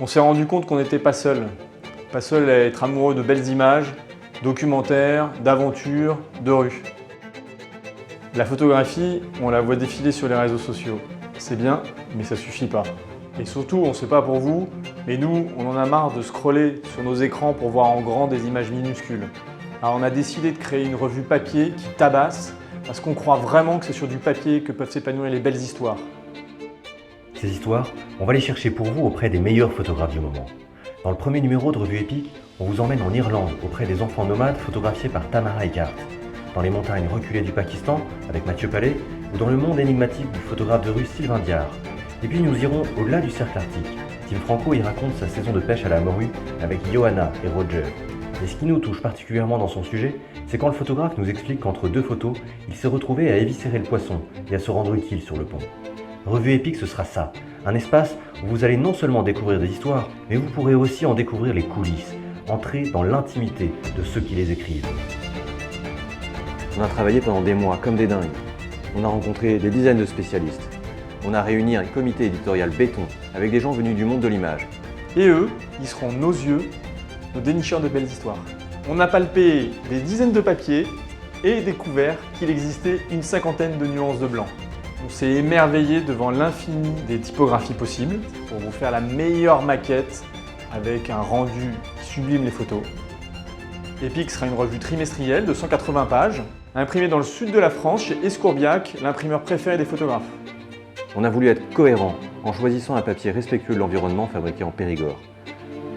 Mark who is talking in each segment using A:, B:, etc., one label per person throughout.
A: On s'est rendu compte qu'on n'était pas seul à être amoureux de belles images, documentaires, d'aventures, de rue. La photographie, on la voit défiler sur les réseaux sociaux. C'est bien, mais ça suffit pas. Et surtout, on ne sait pas pour vous, mais nous, on en a marre de scroller sur nos écrans pour voir en grand des images minuscules. Alors on a décidé de créer une revue papier qui tabasse, parce qu'on croit vraiment que c'est sur du papier que peuvent s'épanouir les belles histoires.
B: Ces histoires, on va les chercher pour vous auprès des meilleurs photographes du moment. Dans le premier numéro de Revue Épique, on vous emmène en Irlande auprès des enfants nomades photographiés par Tamara Eckart, dans les montagnes reculées du Pakistan avec Mathieu Palais ou dans le monde énigmatique du photographe de rue Sylvain Diard. Et puis nous irons au-delà du cercle arctique. Tim Franco y raconte sa saison de pêche à la morue avec Johanna et Roger. Et ce qui nous touche particulièrement dans son sujet, c'est quand le photographe nous explique qu'entre deux photos, il s'est retrouvé à éviscérer le poisson et à se rendre utile sur le pont. Revue Épique, ce sera ça, un espace où vous allez non seulement découvrir des histoires, mais vous pourrez aussi en découvrir les coulisses, entrer dans l'intimité de ceux qui les écrivent.
C: On a travaillé pendant des mois comme des dingues. On a rencontré des dizaines de spécialistes. On a réuni un comité éditorial béton avec des gens venus du monde de l'image.
A: Et eux, ils seront nos yeux, nos dénicheurs de belles histoires. On a palpé des dizaines de papiers et découvert qu'il existait une cinquantaine de nuances de blanc. On s'est émerveillé devant l'infini des typographies possibles pour vous faire la meilleure maquette avec un rendu qui sublime les photos. Épique sera une revue trimestrielle de 180 pages, imprimée dans le sud de la France chez Escourbiac, l'imprimeur préféré des photographes.
C: On a voulu être cohérent en choisissant un papier respectueux de l'environnement fabriqué en Périgord.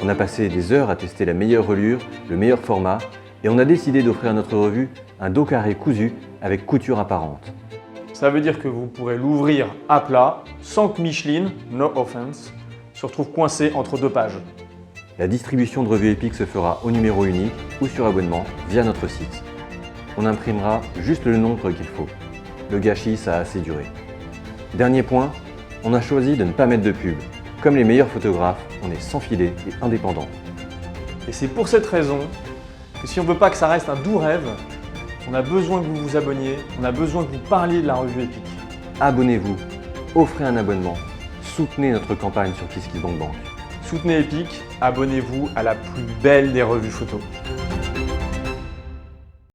C: On a passé des heures à tester la meilleure relure, le meilleur format, et on a décidé d'offrir à notre revue un dos carré cousu avec couture apparente.
A: Ça veut dire que vous pourrez l'ouvrir à plat, sans que Micheline, no offense, se retrouve coincé entre deux pages.
C: La distribution de Revue Épique se fera au numéro unique ou sur abonnement via notre site. On imprimera juste le nombre qu'il faut. Le gâchis, ça a assez duré. Dernier point, on a choisi de ne pas mettre de pub. Comme les meilleurs photographes, on est sans filet et indépendant.
A: Et c'est pour cette raison que si on ne veut pas que ça reste un doux rêve, on a besoin que vous vous abonniez, on a besoin que vous parliez de la revue Épique.
C: Abonnez-vous, offrez un abonnement, soutenez notre campagne sur KissKissBankBank.
A: Soutenez Épique, abonnez-vous à la plus belle des revues photos.